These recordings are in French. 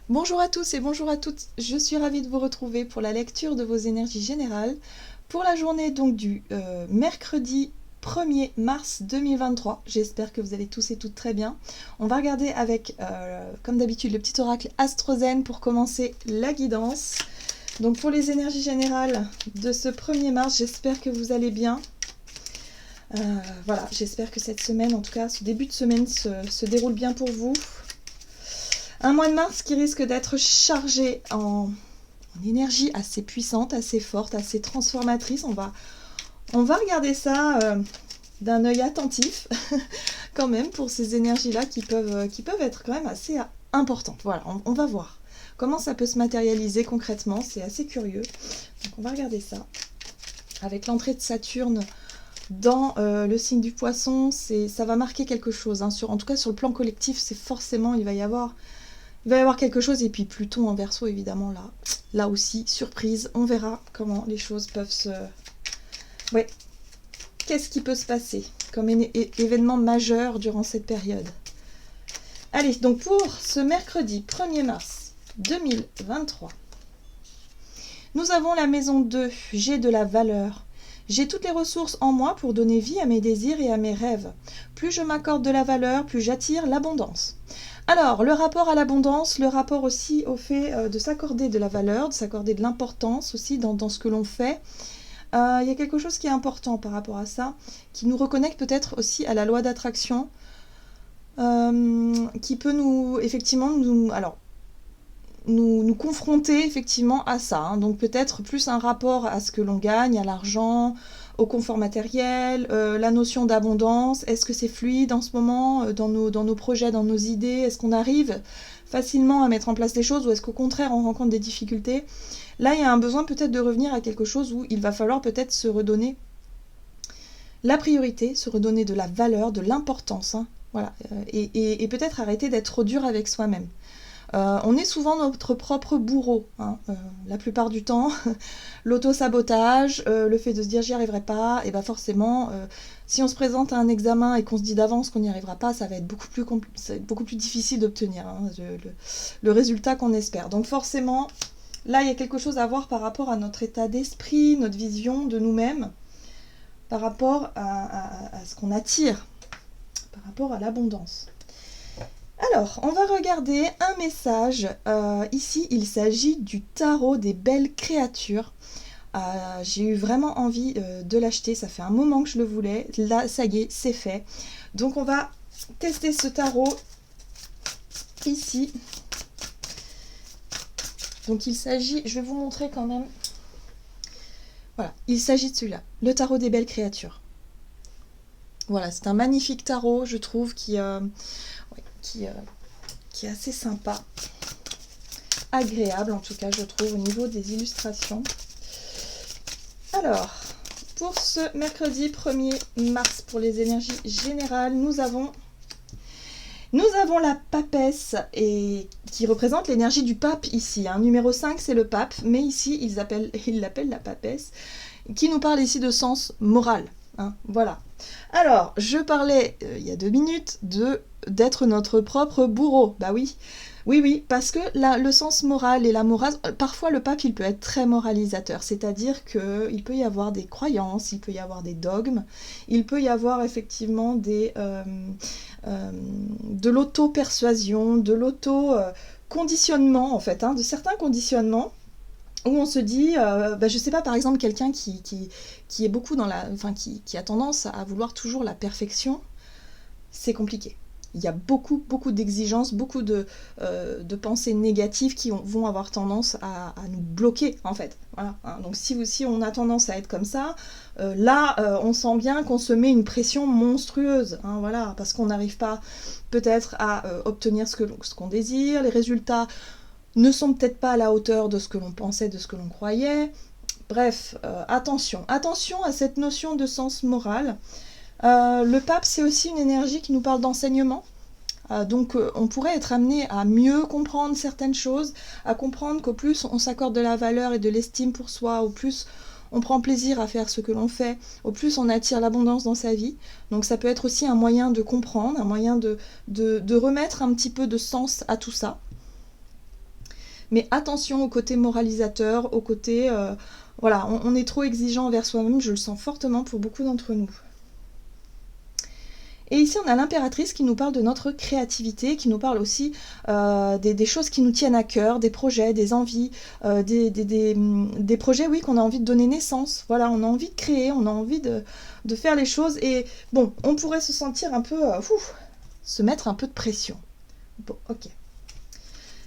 Bonjour à tous et bonjour à toutes, je suis ravie de vous retrouver pour la lecture de vos énergies générales pour la journée donc du mercredi 1er mars 2023. J'espère que vous allez tous et toutes très bien. On va regarder avec, comme d'habitude, le petit oracle AstroZen pour commencer la guidance. Donc pour les énergies générales de ce 1er mars, j'espère que vous allez bien. Voilà, j'espère que cette semaine, en tout cas ce début de semaine se déroule bien pour vous. Un mois de mars qui risque d'être chargé en énergie assez puissante, assez forte, assez transformatrice. On va regarder ça d'un œil attentif quand même pour ces énergies-là qui peuvent être quand même assez importantes. Voilà, on va voir comment ça peut se matérialiser concrètement. C'est assez curieux. Donc on va regarder ça. Avec l'entrée de Saturne dans le signe du Poisson, ça va marquer quelque chose. Hein. En tout cas, sur le plan collectif, c'est forcément, il va y avoir quelque chose. Et puis Pluton en Verseau, évidemment, là aussi, surprise. On verra comment les choses peuvent se... Ouais. Qu'est-ce qui peut se passer comme événement majeur durant cette période? Allez, donc pour ce mercredi 1er mars 2023, nous avons la maison 2. J'ai de la valeur. J'ai toutes les ressources en moi pour donner vie à mes désirs et à mes rêves. Plus je m'accorde de la valeur, plus j'attire l'abondance. Alors, le rapport à l'abondance, le rapport aussi au fait de s'accorder de la valeur, de s'accorder de l'importance aussi dans ce que l'on fait. Il y a quelque chose qui est important par rapport à ça, qui nous reconnecte peut-être aussi à la loi d'attraction, qui peut effectivement, nous confronter effectivement à ça. Hein. Donc peut-être plus un rapport à ce que l'on gagne, à l'argent, au confort matériel, la notion d'abondance. Est-ce que c'est fluide en ce moment dans nos projets, dans nos idées? Est-ce qu'on arrive facilement à mettre en place les choses ou est-ce qu'au contraire on rencontre des difficultés? Là, il y a un besoin peut-être de revenir à quelque chose où il va falloir peut-être se redonner la priorité, se redonner de la valeur, de l'importance. Hein. Voilà. Et peut-être arrêter d'être trop dur avec soi-même. On est souvent notre propre bourreau, hein, la plupart du temps. L'auto-sabotage, le fait de se dire j'y arriverai pas, et bien forcément, si on se présente à un examen et qu'on se dit d'avance qu'on n'y arrivera pas, ça va être beaucoup plus difficile d'obtenir hein, le résultat qu'on espère. Donc forcément, là il y a quelque chose à voir par rapport à notre état d'esprit, notre vision de nous-mêmes, par rapport à ce qu'on attire, par rapport à l'abondance. Alors, on va regarder un message. Ici, il s'agit du tarot des belles créatures. J'ai eu vraiment envie de l'acheter. Ça fait un moment que je le voulais. Là, ça y est, c'est fait. Donc, on va tester ce tarot ici. Donc, il s'agit... Je vais vous montrer quand même. Voilà, il s'agit de celui-là. Le tarot des belles créatures. Voilà, c'est un magnifique tarot, je trouve, qui est assez sympa, agréable en tout cas je trouve au niveau des illustrations. Alors, pour ce mercredi 1er mars, pour les énergies générales, nous avons la papesse et qui représente l'énergie du pape ici. Hein. Numéro 5, c'est le pape, mais ici, ils l'appellent la papesse, qui nous parle ici de sens moral. Hein. Voilà. Alors, je parlais il y a 2 minutes d'être notre propre bourreau. Bah oui. Oui, parce que le sens moral et la morale, parfois le pape il peut être très moralisateur, c'est-à-dire qu'il peut y avoir des croyances, il peut y avoir des dogmes, il peut y avoir effectivement de l'auto-persuasion, de l'auto-conditionnement en fait, hein, de certains conditionnements où on se dit, je sais pas, par exemple quelqu'un qui est beaucoup qui a tendance à vouloir toujours la perfection, c'est compliqué. Il y a beaucoup d'exigences, beaucoup de pensées négatives qui vont avoir tendance à nous bloquer, en fait. Voilà. Donc si on a tendance à être comme ça, on sent bien qu'on se met une pression monstrueuse, hein, voilà, parce qu'on n'arrive pas peut-être à obtenir ce qu'on désire, les résultats ne sont peut-être pas à la hauteur de ce que l'on pensait, de ce que l'on croyait. Bref, attention à cette notion de sens moral. Le pape, c'est aussi une énergie qui nous parle d'enseignement. Donc on pourrait être amené à mieux comprendre certaines choses, à comprendre qu'au plus on s'accorde de la valeur et de l'estime pour soi, au plus on prend plaisir à faire ce que l'on fait, au plus on attire l'abondance dans sa vie. Donc ça peut être aussi un moyen de comprendre, un moyen de remettre un petit peu de sens à tout ça. mais attention au côté moralisateur, au côté... voilà, on est trop exigeant envers soi-même, je le sens fortement pour beaucoup d'entre nous. Et ici, on a l'impératrice qui nous parle de notre créativité, qui nous parle aussi des choses qui nous tiennent à cœur, des projets, des envies, des projets, oui, qu'on a envie de donner naissance. Voilà, on a envie de créer, on a envie de faire les choses. Et bon, on pourrait se sentir un peu... se mettre un peu de pression. Bon, ok.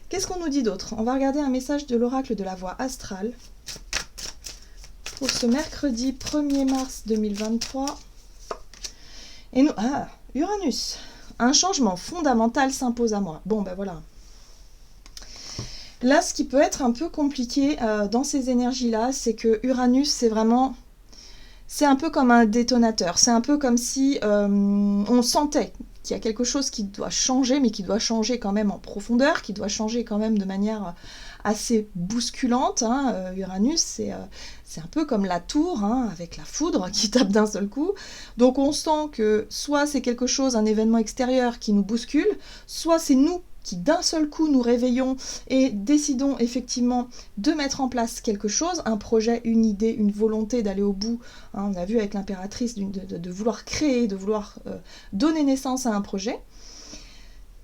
Qu'est-ce qu'on nous dit d'autre? On va regarder un message de l'oracle de la voie astrale pour ce mercredi 1er mars 2023. Et nous... Ah, Uranus. Un changement fondamental s'impose à moi. Bon, ben voilà. Là, ce qui peut être un peu compliqué dans ces énergies-là, c'est que Uranus, c'est vraiment... C'est un peu comme un détonateur. C'est un peu comme si on sentait qu'il y a quelque chose qui doit changer, mais qui doit changer quand même en profondeur, qui doit changer quand même de manière assez bousculante. Hein. Uranus, c'est un peu comme la tour, hein, avec la foudre qui tape d'un seul coup. Donc on sent que soit c'est quelque chose, un événement extérieur qui nous bouscule, soit c'est nous qui d'un seul coup nous réveillons et décidons effectivement de mettre en place quelque chose, un projet, une idée, une volonté d'aller au bout. Hein, on a vu avec l'impératrice de vouloir créer, de vouloir donner naissance à un projet.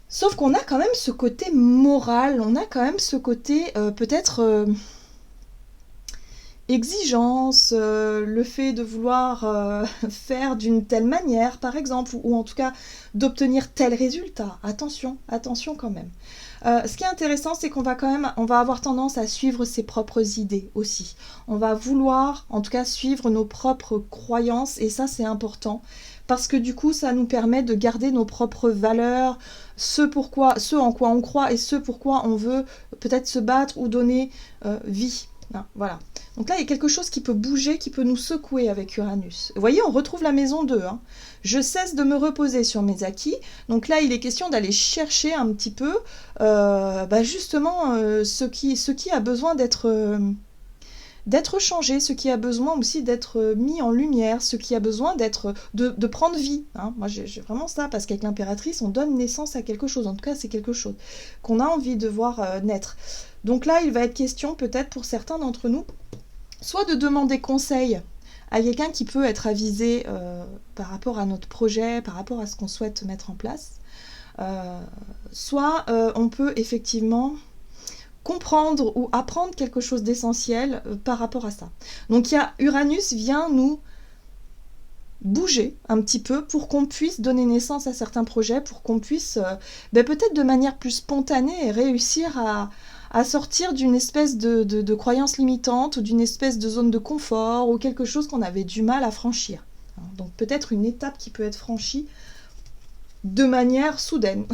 Sauf qu'on a quand même ce côté moral, on a quand même ce côté peut-être exigence, le fait de vouloir faire d'une telle manière, par exemple, ou en tout cas d'obtenir tel résultat. Attention, attention quand même. Ce qui est intéressant, c'est qu'on va on va avoir tendance à suivre ses propres idées aussi. On va vouloir, en tout cas, suivre nos propres croyances, et ça, c'est important. Parce que du coup, ça nous permet de garder nos propres valeurs, ce en quoi on croit et ce pourquoi on veut peut-être se battre ou donner vie. Hein, voilà. Donc là, il y a quelque chose qui peut bouger, qui peut nous secouer avec Uranus. Vous voyez, on retrouve la maison 2. Hein. Je cesse de me reposer sur mes acquis. Donc là, il est question d'aller chercher un petit peu justement ce qui a besoin d'être changé, ce qui a besoin aussi d'être mis en lumière, ce qui a besoin de prendre vie. Hein. Moi, j'ai vraiment ça, parce qu'avec l'impératrice, on donne naissance à quelque chose. En tout cas, c'est quelque chose qu'on a envie de voir naître. Donc là, il va être question, peut-être pour certains d'entre nous, soit de demander conseil à quelqu'un qui peut être avisé par rapport à notre projet, par rapport à ce qu'on souhaite mettre en place, soit on peut effectivement comprendre ou apprendre quelque chose d'essentiel par rapport à ça. Donc Uranus vient nous bouger un petit peu pour qu'on puisse donner naissance à certains projets, pour qu'on puisse peut-être de manière plus spontanée réussir à sortir d'une espèce de croyance limitante ou d'une espèce de zone de confort ou quelque chose qu'on avait du mal à franchir. Donc peut-être une étape qui peut être franchie de manière soudaine.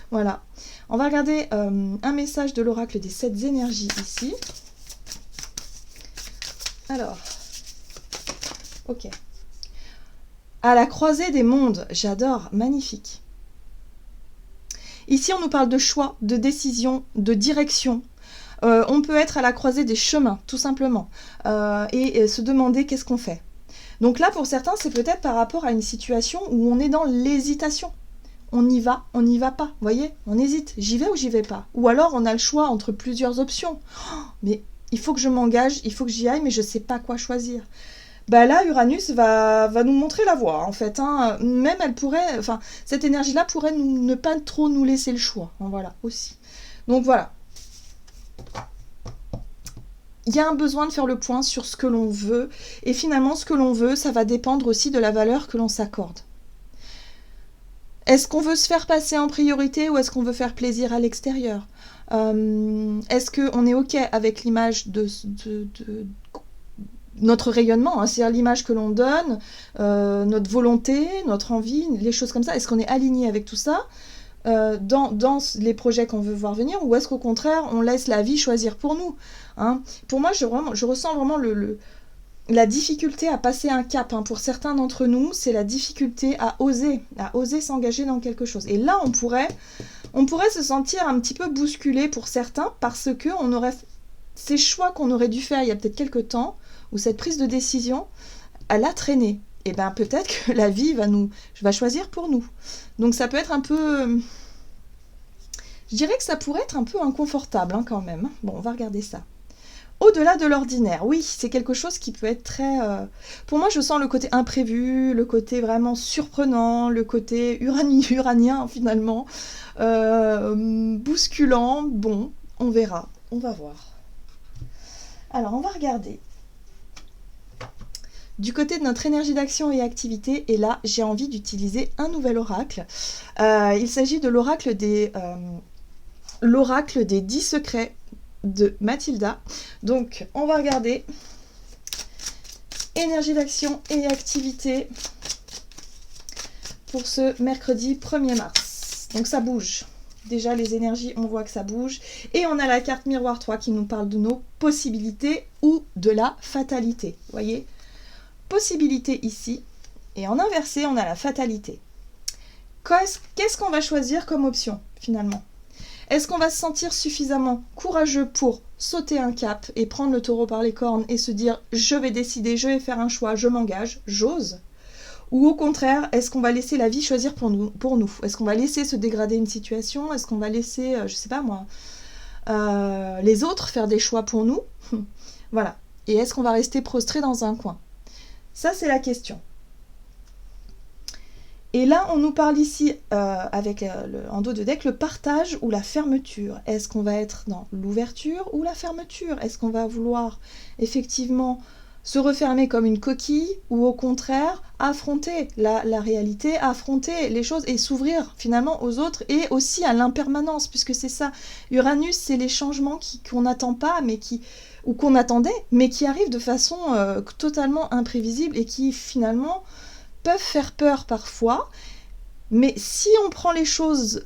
Voilà. On va regarder un message de l'oracle des 7 énergies ici. Alors, ok. À la croisée des mondes, j'adore, magnifique. Ici, on nous parle de choix, de décision, de direction. On peut être à la croisée des chemins, tout simplement, et se demander qu'est-ce qu'on fait. Donc là, pour certains, c'est peut-être par rapport à une situation où on est dans l'hésitation. On y va pas, vous voyez, on hésite, j'y vais ou j'y vais pas. Ou alors on a le choix entre plusieurs options. Oh, mais il faut que je m'engage, il faut que j'y aille, mais je sais pas quoi choisir. Bah là, Uranus va nous montrer la voie, en fait. Hein. Même cette énergie-là pourrait ne pas trop nous laisser le choix. Hein, voilà, aussi. Donc voilà. Il y a un besoin de faire le point sur ce que l'on veut. Et finalement, ce que l'on veut, ça va dépendre aussi de la valeur que l'on s'accorde. Est-ce qu'on veut se faire passer en priorité ou est-ce qu'on veut faire plaisir à l'extérieur? Est-ce qu'on est OK avec l'image de notre rayonnement, hein, c'est-à-dire l'image que l'on donne, notre volonté, notre envie, les choses comme ça? Est-ce qu'on est aligné avec tout ça dans les projets qu'on veut voir venir, ou est-ce qu'au contraire, on laisse la vie choisir pour nous, hein? Pour moi, je ressens vraiment la difficulté à passer un cap, hein. Pour certains d'entre nous, c'est la difficulté à oser s'engager dans quelque chose. Et là, on pourrait se sentir un petit peu bousculé pour certains, parce que ces choix qu'on aurait dû faire il y a peut-être quelques temps, ou cette prise de décision, elle a traîné. Et bien peut-être que la vie va choisir pour nous. Donc ça peut être un peu Je dirais que ça pourrait être un peu inconfortable hein, quand même. Bon, on va regarder ça. Au-delà de l'ordinaire, oui, c'est quelque chose qui peut être très... Pour moi, je sens le côté imprévu, le côté vraiment surprenant, le côté uranien finalement, bousculant. Bon, on verra, on va voir. Alors, on va regarder. Du côté de notre énergie d'action et activité, et là, j'ai envie d'utiliser un nouvel oracle. Il s'agit de l'oracle des 10 secrets de Mathilda. Donc, on va regarder énergie d'action et activité pour ce mercredi 1er mars. Donc, ça bouge. Déjà, les énergies, on voit que ça bouge. Et on a la carte miroir 3 qui nous parle de nos possibilités ou de la fatalité. Vous voyez ? Possibilité ici. Et en inversé, on a la fatalité. Qu'est-ce qu'on va choisir comme option, finalement ? Est-ce qu'on va se sentir suffisamment courageux pour sauter un cap et prendre le taureau par les cornes et se dire « je vais décider, je vais faire un choix, je m'engage, j'ose » ou au contraire, est-ce qu'on va laisser la vie choisir pour nous, Est-ce qu'on va laisser se dégrader une situation? Est-ce qu'on va laisser, je sais pas moi, les autres faire des choix pour nous? Voilà. Et est-ce qu'on va rester prostré dans un coin? Ça, c'est la question. Et là, on nous parle ici, avec en dos de deck, le partage ou la fermeture. Est-ce qu'on va être dans l'ouverture ou la fermeture? Est-ce qu'on va vouloir effectivement se refermer comme une coquille ou au contraire affronter la réalité, affronter les choses et s'ouvrir finalement aux autres et aussi à l'impermanence, puisque c'est ça. Uranus, c'est les changements qu'on n'attend pas, ou qu'on attendait, mais qui arrivent de façon totalement imprévisible et qui finalement peuvent faire peur parfois, mais si on prend les choses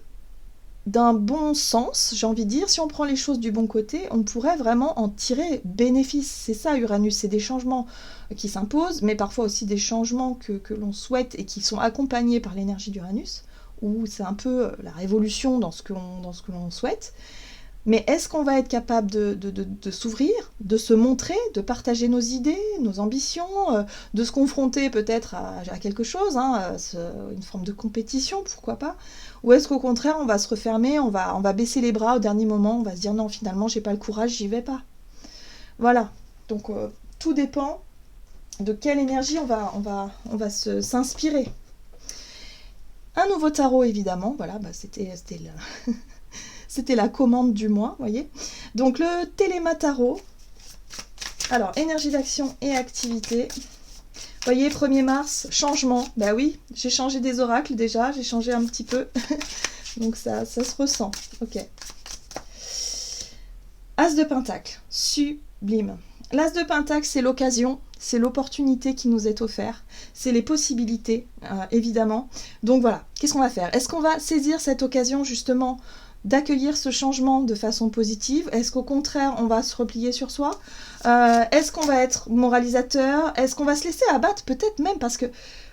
d'un bon sens, j'ai envie de dire, si on prend les choses du bon côté, on pourrait vraiment en tirer bénéfice. C'est ça Uranus, c'est des changements qui s'imposent, mais parfois aussi des changements que l'on souhaite et qui sont accompagnés par l'énergie d'Uranus, où c'est un peu la révolution dans ce que l'on souhaite. Mais est-ce qu'on va être capable de s'ouvrir, de se montrer, de partager nos idées, nos ambitions, de se confronter peut-être à quelque chose, hein, une forme de compétition, pourquoi pas? Ou est-ce qu'au contraire, on va se refermer, on va baisser les bras au dernier moment, on va se dire non, finalement, j'ai pas le courage, j'y vais pas. Voilà. Donc, tout dépend de quelle énergie on va s'inspirer. Un nouveau tarot, évidemment. Voilà, c'était la commande du mois, voyez. Donc le Téléma Tarot. Alors, énergie d'action et activité. Vous voyez, 1er mars, changement. Bah oui, j'ai changé des oracles déjà, j'ai changé un petit peu. Donc ça se ressent. Ok. As de Pentacle, sublime. L'As de Pentacle, c'est l'occasion, c'est l'opportunité qui nous est offerte, c'est les possibilités, évidemment. Donc voilà, qu'est-ce qu'on va faire? Est-ce qu'on va saisir cette occasion justement d'accueillir ce changement de façon positive? Est-ce qu'au contraire, on va se replier sur soi? Est-ce qu'on va être moralisateur? Est-ce qu'on va se laisser abattre? Peut-être même parce que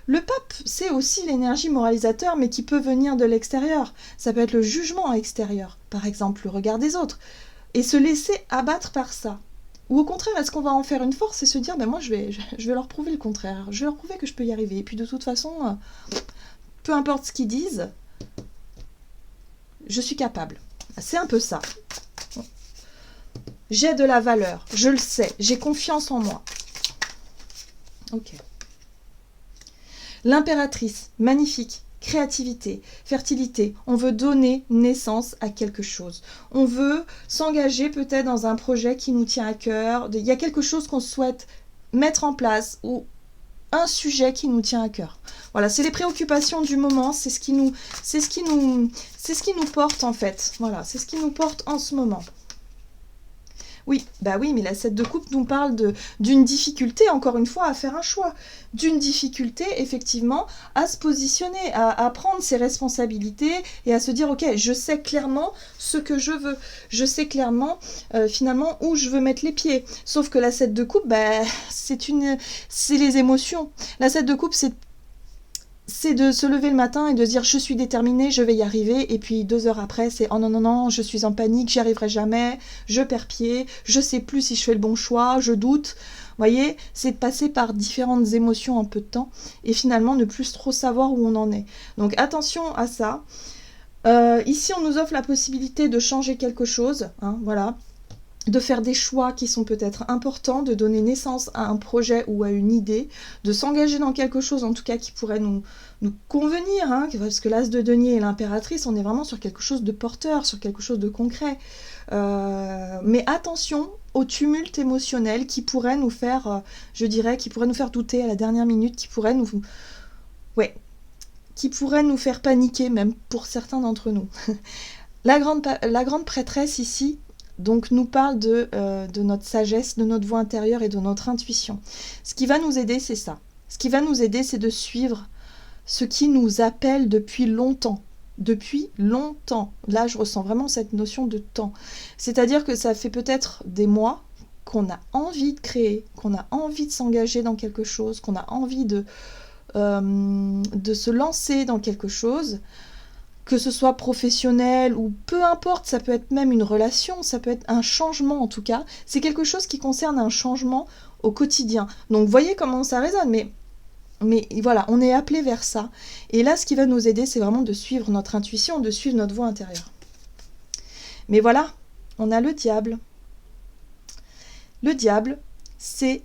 le pape, c'est aussi l'énergie moralisateur, mais qui peut venir de l'extérieur. Ça peut être le jugement extérieur, par exemple, le regard des autres. Et se laisser abattre par ça. Ou au contraire, est-ce qu'on va en faire une force et se dire, ben moi, je vais leur prouver le contraire. Je vais leur prouver que je peux y arriver. Et puis de toute façon, peu importe ce qu'ils disent, je suis capable. C'est un peu ça. J'ai de la valeur, je le sais, j'ai confiance en moi. Ok. L'impératrice, magnifique, créativité, fertilité. On veut donner naissance à quelque chose. On veut s'engager peut-être dans un projet qui nous tient à cœur. Il y a quelque chose qu'on souhaite mettre en place ou un sujet qui nous tient à cœur. Voilà, c'est les préoccupations du moment, c'est ce qui nous porte en fait. Voilà, c'est ce qui nous porte en ce moment. Oui, bah oui, mais la 7 de coupe nous parle d'une difficulté, encore une fois, à faire un choix. D'une difficulté, effectivement, à se positionner, à prendre ses responsabilités et à se dire, ok, je sais clairement ce que je veux. Je sais clairement, finalement, où je veux mettre les pieds. Sauf que la 7 de coupe, bah, c'est les émotions. La 7 de coupe, c'est de se lever le matin et de dire je suis déterminée, je vais y arriver, et puis 2 heures après c'est oh non, je suis en panique, j'y arriverai jamais, je perds pied, je sais plus si je fais le bon choix, je doute. Vous voyez, c'est de passer par différentes émotions en peu de temps et finalement ne plus trop savoir où on en est. Donc attention à ça. Ici, on nous offre la possibilité de changer quelque chose, hein, voilà, de faire des choix qui sont peut-être importants, de donner naissance à un projet ou à une idée, de s'engager dans quelque chose en tout cas qui pourrait nous convenir, hein, parce que l'as de denier et l'impératrice, on est vraiment sur quelque chose de porteur, sur quelque chose de concret. Mais attention au tumulte émotionnel qui pourrait nous faire, je dirais, qui pourrait nous faire douter à la dernière minute, qui pourrait nous... Ouais, qui pourrait nous faire paniquer, même pour certains d'entre nous. La grande prêtresse ici, donc, nous parle de notre sagesse, de notre voix intérieure et de notre intuition. Ce qui va nous aider, c'est ça. Ce qui va nous aider, c'est de suivre ce qui nous appelle depuis longtemps. Depuis longtemps. Là, je ressens vraiment cette notion de temps. C'est-à-dire que ça fait peut-être des mois qu'on a envie de créer, qu'on a envie de s'engager dans quelque chose, qu'on a envie de se lancer dans quelque chose, que ce soit professionnel ou peu importe, ça peut être même une relation, ça peut être un changement en tout cas, c'est quelque chose qui concerne un changement au quotidien. Donc voyez comment ça résonne, mais voilà, on est appelé vers ça. Et là, ce qui va nous aider, c'est vraiment de suivre notre intuition, de suivre notre voix intérieure. Mais voilà, on a le diable. Le diable, c'est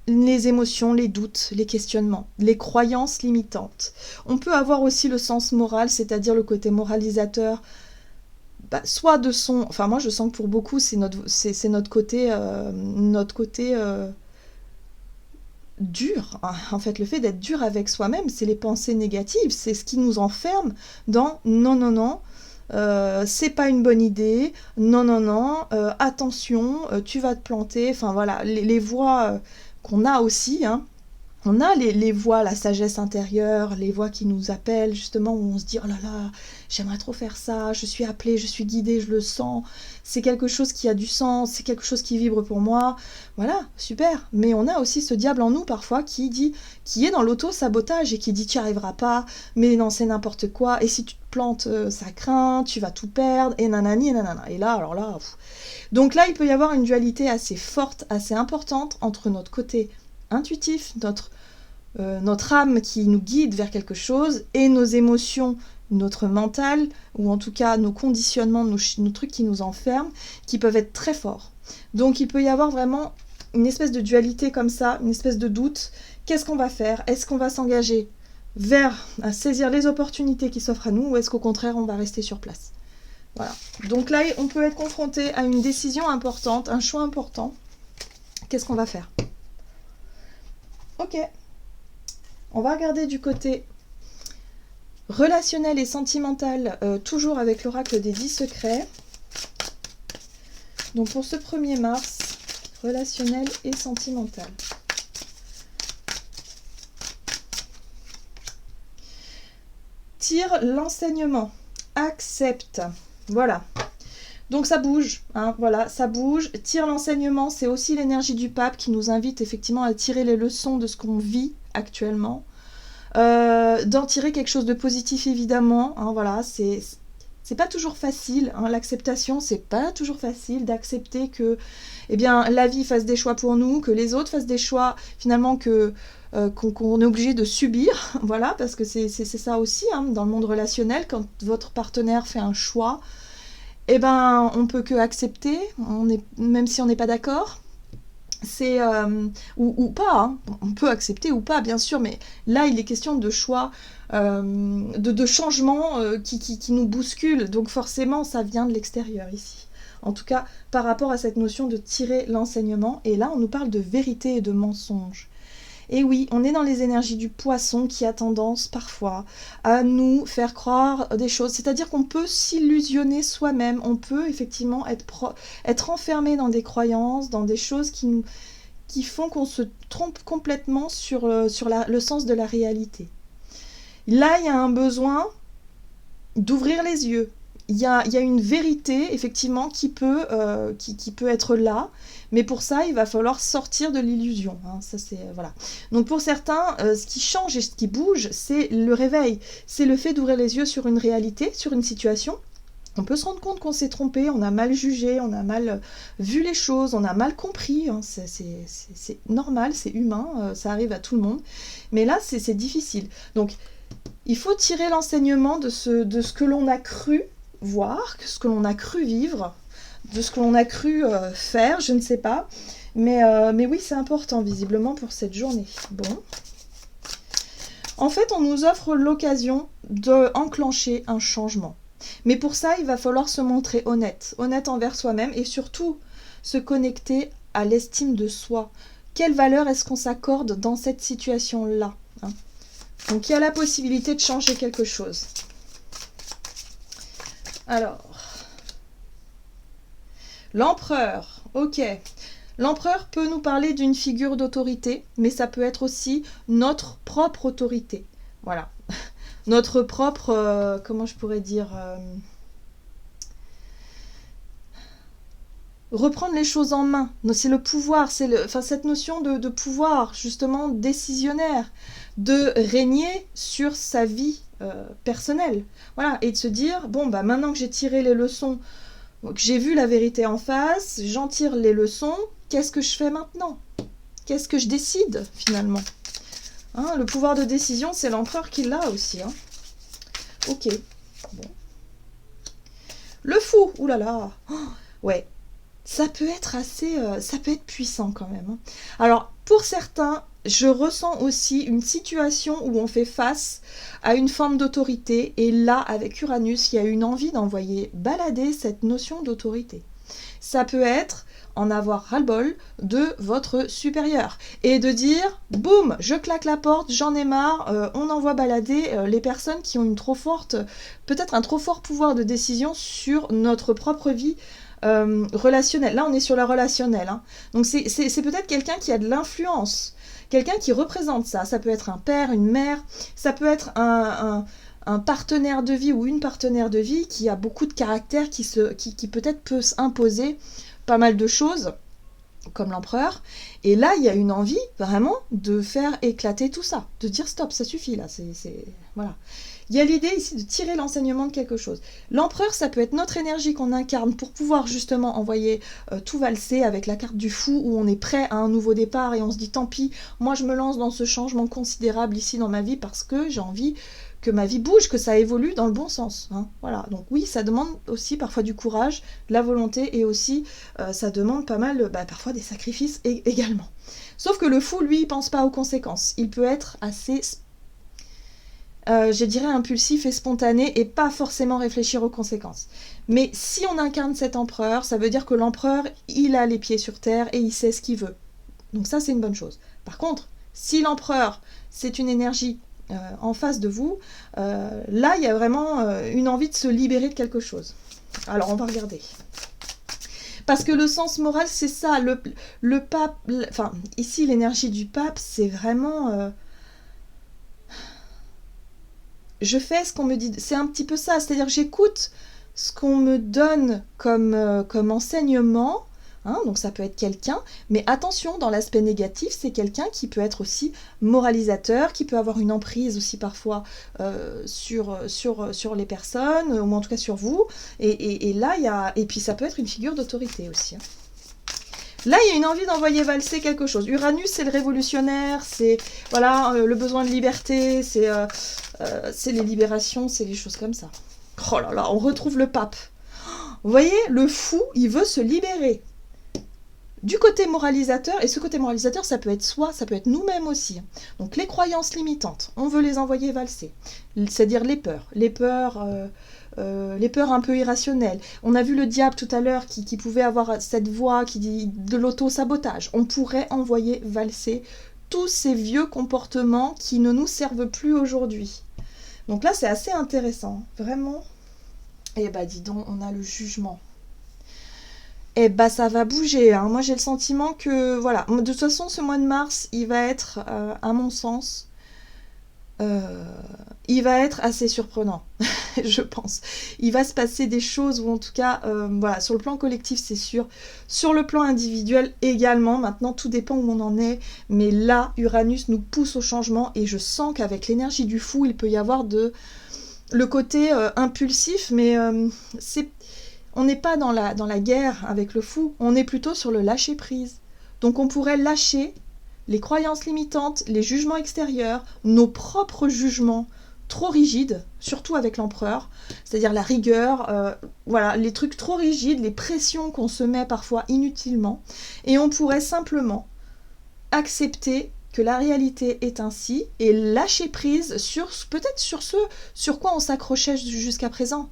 les émotions, les doutes, les questionnements, les croyances limitantes. On peut avoir aussi le sens moral, c'est-à-dire le côté moralisateur, soit de son... Enfin, moi, je sens que pour beaucoup, c'est notre côté, dur. En fait, le fait d'être dur avec soi-même, c'est les pensées négatives, c'est ce qui nous enferme dans « non, non, non ». C'est pas une bonne idée, non, non, non, attention, tu vas te planter, enfin voilà, les voix qu'on a aussi, hein. On a les voix, la sagesse intérieure, les voix qui nous appellent, justement, où on se dit « Oh là là, j'aimerais trop faire ça, je suis appelée, je suis guidée, je le sens, c'est quelque chose qui a du sens, c'est quelque chose qui vibre pour moi. » Voilà, super. Mais on a aussi ce diable en nous, parfois, qui est dans l'auto-sabotage et qui dit « Tu n'y arriveras pas, mais non, c'est n'importe quoi, et si tu te plantes, ça craint, tu vas tout perdre, et nanani, et nanana. » Et là, alors là... Pff. Donc là, il peut y avoir une dualité assez forte, assez importante entre notre côté intuitif, notre âme qui nous guide vers quelque chose et nos émotions, notre mental, ou en tout cas nos conditionnements, nos trucs qui nous enferment, qui peuvent être très forts. Donc il peut y avoir vraiment une espèce de dualité comme ça, une espèce de doute. Qu'est-ce qu'on va faire? Est-ce qu'on va s'engager vers à saisir les opportunités qui s'offrent à nous, ou est-ce qu'au contraire on va rester sur place? Voilà. Donc là, on peut être confronté à une décision importante, un choix important. Qu'est-ce qu'on va faire? Ok. On va regarder du côté relationnel et sentimental, toujours avec l'oracle des 10 secrets. Donc pour ce 1er mars, relationnel et sentimental. Tire l'enseignement. Accepte. Voilà. Donc ça bouge, hein, voilà, ça bouge. Tire l'enseignement, c'est aussi l'énergie du pape qui nous invite effectivement à tirer les leçons de ce qu'on vit actuellement. D'en tirer quelque chose de positif évidemment, hein, voilà, c'est pas toujours facile, hein, l'acceptation, c'est pas toujours facile d'accepter que eh bien, la vie fasse des choix pour nous, que les autres fassent des choix finalement qu'on est obligé de subir, voilà, parce que c'est ça aussi, hein, dans le monde relationnel, quand votre partenaire fait un choix, eh ben, on peut que accepter, même si on n'est pas d'accord. C'est ou pas, hein. On peut accepter ou pas, bien sûr, mais là, il est question de choix, de changements qui nous bousculent. Donc forcément, ça vient de l'extérieur ici. En tout cas, par rapport à cette notion de tirer l'enseignement. Et là, on nous parle de vérité et de mensonge. Et oui, on est dans les énergies du poisson qui a tendance parfois à nous faire croire des choses. C'est-à-dire qu'on peut s'illusionner soi-même, on peut effectivement être enfermé dans des croyances, dans des choses qui font qu'on se trompe complètement sur le sens de la réalité. Là, il y a un besoin d'ouvrir les yeux. Il y a une vérité, effectivement, qui peut être là, mais pour ça, il va falloir sortir de l'illusion. Hein. Ça, voilà. Donc pour certains, ce qui change et ce qui bouge, c'est le réveil. C'est le fait d'ouvrir les yeux sur une réalité, sur une situation. On peut se rendre compte qu'on s'est trompé, on a mal jugé, on a mal vu les choses, on a mal compris. Hein. C'est normal, c'est humain, ça arrive à tout le monde. Mais là, c'est difficile. Donc, Il faut tirer l'enseignement de ce que l'on a cru voir, ce que l'on a cru vivre, de ce que l'on a cru faire, je ne sais pas. Mais oui, c'est important visiblement pour cette journée. Bon. En fait, on nous offre l'occasion d'enclencher un changement. Mais pour ça, il va falloir se montrer honnête envers soi-même et surtout se connecter à l'estime de soi. Quelle valeur est-ce qu'on s'accorde dans cette situation-là, hein? Donc, il y a la possibilité de changer quelque chose. Alors, l'empereur, ok. L'empereur peut nous parler d'une figure d'autorité, mais ça peut être aussi notre propre autorité. Voilà. Notre propre, comment je pourrais dire, reprendre les choses en main. C'est le pouvoir, cette notion de pouvoir, justement, décisionnaire, de régner sur sa vie personnelle. Voilà, et de se dire, bon, bah maintenant que j'ai tiré les leçons, que j'ai vu la vérité en face, j'en tire les leçons, qu'est-ce que je fais maintenant? Qu'est-ce que je décide, finalement? Hein, le pouvoir de décision, c'est l'empereur qui l'a aussi. Hein. Ok. Bon. Le fou, oulala. Oh, ouais. Ça peut être assez... ça peut être puissant quand même. Hein. Alors, pour certains, je ressens aussi une situation où on fait face à une forme d'autorité. Et là, avec Uranus, il y a une envie d'envoyer balader cette notion d'autorité. Ça peut être en avoir ras-le-bol de votre supérieur et de dire boum, je claque la porte, j'en ai marre, on envoie balader les personnes qui ont une trop forte, peut-être un trop fort pouvoir de décision sur notre propre vie relationnelle. Là, on est sur la relationnelle. Hein. Donc, c'est peut-être quelqu'un qui a de l'influence, quelqu'un qui représente ça. Ça peut être un père, une mère, ça peut être un partenaire de vie ou une partenaire de vie qui a beaucoup de caractère, qui peut-être peut s'imposer pas mal de choses, comme l'empereur. Et là, il y a une envie, vraiment, de faire éclater tout ça. De dire stop, ça suffit, là. Voilà. Il y a l'idée ici de tirer l'enseignement de quelque chose. L'empereur, ça peut être notre énergie qu'on incarne pour pouvoir justement envoyer tout valser avec la carte du fou où on est prêt à un nouveau départ et on se dit tant pis, moi je me lance dans ce changement considérable ici dans ma vie parce que j'ai envie que ma vie bouge, que ça évolue dans le bon sens. Hein. Voilà. Donc oui, ça demande aussi parfois du courage, de la volonté et aussi ça demande pas mal, parfois des sacrifices également. Sauf que le fou, lui, il pense pas aux conséquences. Il peut être assez je dirais impulsif et spontané et pas forcément réfléchir aux conséquences. Mais si on incarne cet empereur, ça veut dire que l'empereur, il a les pieds sur terre et il sait ce qu'il veut. Donc ça, c'est une bonne chose. Par contre, si l'empereur, c'est une énergie en face de vous, là, il y a vraiment une envie de se libérer de quelque chose. Alors, on va regarder. Parce que le sens moral, c'est ça. Le pape, enfin, ici, l'énergie du pape, c'est vraiment... je fais ce qu'on me dit, c'est un petit peu ça, c'est-à-dire que j'écoute ce qu'on me donne comme enseignement, hein, donc ça peut être quelqu'un, mais attention, dans l'aspect négatif, c'est quelqu'un qui peut être aussi moralisateur, qui peut avoir une emprise aussi parfois sur les personnes, ou en tout cas sur vous, et là, il y a... Et puis ça peut être une figure d'autorité aussi, hein. Là, il y a une envie d'envoyer valser quelque chose. Uranus, c'est le révolutionnaire, c'est voilà, le besoin de liberté, c'est les libérations, c'est les choses comme ça. Oh là là, on retrouve le pape. Vous voyez, le fou, il veut se libérer. Du côté moralisateur, et ce côté moralisateur, ça peut être soi, ça peut être nous-mêmes aussi. Donc les croyances limitantes, on veut les envoyer valser. C'est-à-dire les peurs un peu irrationnelles. On a vu le diable tout à l'heure qui pouvait avoir cette voix qui dit de l'auto-sabotage. On pourrait envoyer valser tous ces vieux comportements qui ne nous servent plus aujourd'hui. Donc là, c'est assez intéressant, vraiment. Eh ben, dis donc, on a le jugement. Eh ben, ça va bouger. Hein. Moi, j'ai le sentiment que, voilà, de toute façon, ce mois de mars, il va être, à mon sens, il va être assez surprenant, je pense. Il va se passer des choses, ou en tout cas, voilà, sur le plan collectif, c'est sûr. Sur le plan individuel également, maintenant, tout dépend où on en est. Mais là, Uranus nous pousse au changement, et je sens qu'avec l'énergie du fou, il peut y avoir le côté impulsif, mais on n'est pas dans la guerre avec le fou, on est plutôt sur le lâcher-prise. Donc on pourrait lâcher les croyances limitantes, les jugements extérieurs, nos propres jugements, trop rigides, surtout avec l'empereur, c'est-à-dire la rigueur, voilà, les trucs trop rigides, les pressions qu'on se met parfois inutilement, et on pourrait simplement accepter que la réalité est ainsi et lâcher prise sur peut-être sur ce sur quoi on s'accrochait jusqu'à présent.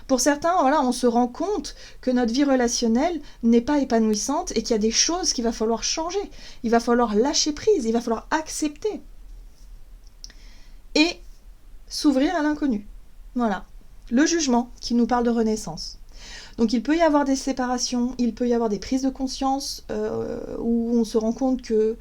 Pour certains, voilà, on se rend compte que notre vie relationnelle n'est pas épanouissante et qu'il y a des choses qu'il va falloir changer. Il va falloir lâcher prise, il va falloir accepter. Et s'ouvrir à l'inconnu. Voilà. Le jugement qui nous parle de renaissance. Donc il peut y avoir des séparations, il peut y avoir des prises de conscience où on se rend compte que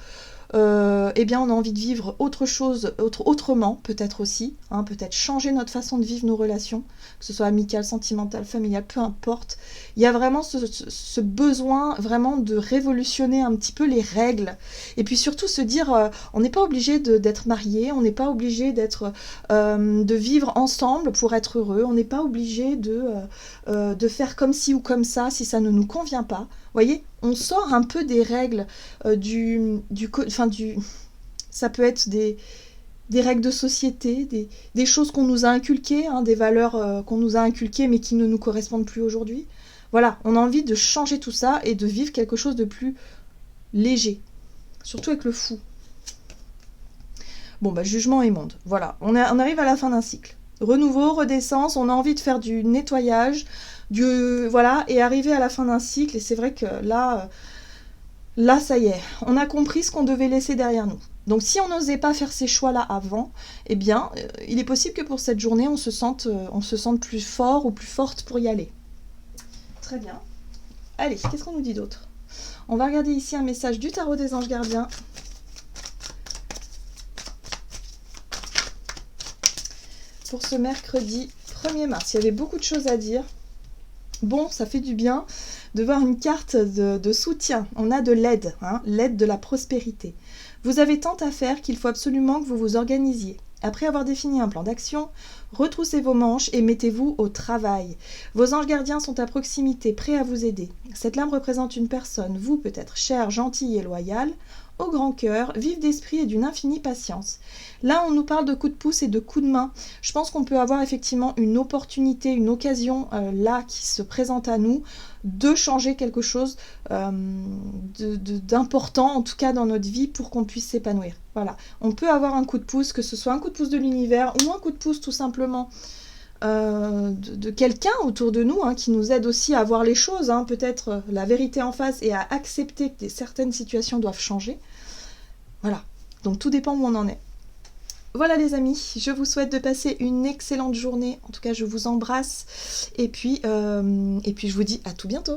eh bien on a envie de vivre autre chose, autrement peut-être aussi, hein, peut-être changer notre façon de vivre nos relations, que ce soit amicale, sentimentale, familiale, peu importe. Il y a vraiment ce besoin vraiment de révolutionner un petit peu les règles, et puis surtout se dire on n'est pas obligé d'être marié, on n'est pas obligé de vivre ensemble pour être heureux, on n'est pas obligé de faire comme ci ou comme ça si ça ne nous convient pas. Vous voyez, on sort un peu des règles ça peut être des règles de société, des choses qu'on nous a inculquées, hein, des valeurs qu'on nous a inculquées mais qui ne nous correspondent plus aujourd'hui. Voilà, on a envie de changer tout ça et de vivre quelque chose de plus léger, surtout avec le fou. Bon, bah, jugement et monde, voilà, on arrive à la fin d'un cycle. Renouveau, redescence, on a envie de faire du nettoyage, voilà, et arriver à la fin d'un cycle, et c'est vrai que là, ça y est, on a compris ce qu'on devait laisser derrière nous. Donc si on n'osait pas faire ces choix-là avant, eh bien, il est possible que pour cette journée, on se sente plus fort ou plus forte pour y aller. Très bien. Allez, qu'est-ce qu'on nous dit d'autre ? On va regarder ici un message du tarot des anges gardiens. Pour ce mercredi 1er mars, il y avait beaucoup de choses à dire. Bon, ça fait du bien de voir une carte de soutien. On a de l'aide, hein, l'aide de la prospérité. Vous avez tant à faire qu'il faut absolument que vous vous organisiez. Après avoir défini un plan d'action, retroussez vos manches et mettez-vous au travail. Vos anges gardiens sont à proximité, prêts à vous aider. Cette lame représente une personne, vous peut-être chère, gentille et loyale, au grand cœur, vive d'esprit et d'une infinie patience. Là, on nous parle de coups de pouce et de coups de main. Je pense qu'on peut avoir effectivement une opportunité, une occasion là qui se présente à nous de changer quelque chose d'important, en tout cas dans notre vie, pour qu'on puisse s'épanouir. Voilà. On peut avoir un coup de pouce, que ce soit un coup de pouce de l'univers ou un coup de pouce tout simplement de quelqu'un autour de nous, hein, qui nous aide aussi à voir les choses, hein, peut-être la vérité en face et à accepter que certaines situations doivent changer. Voilà, donc tout dépend où on en est. Voilà les amis, je vous souhaite de passer une excellente journée, en tout cas je vous embrasse, et puis je vous dis à tout bientôt.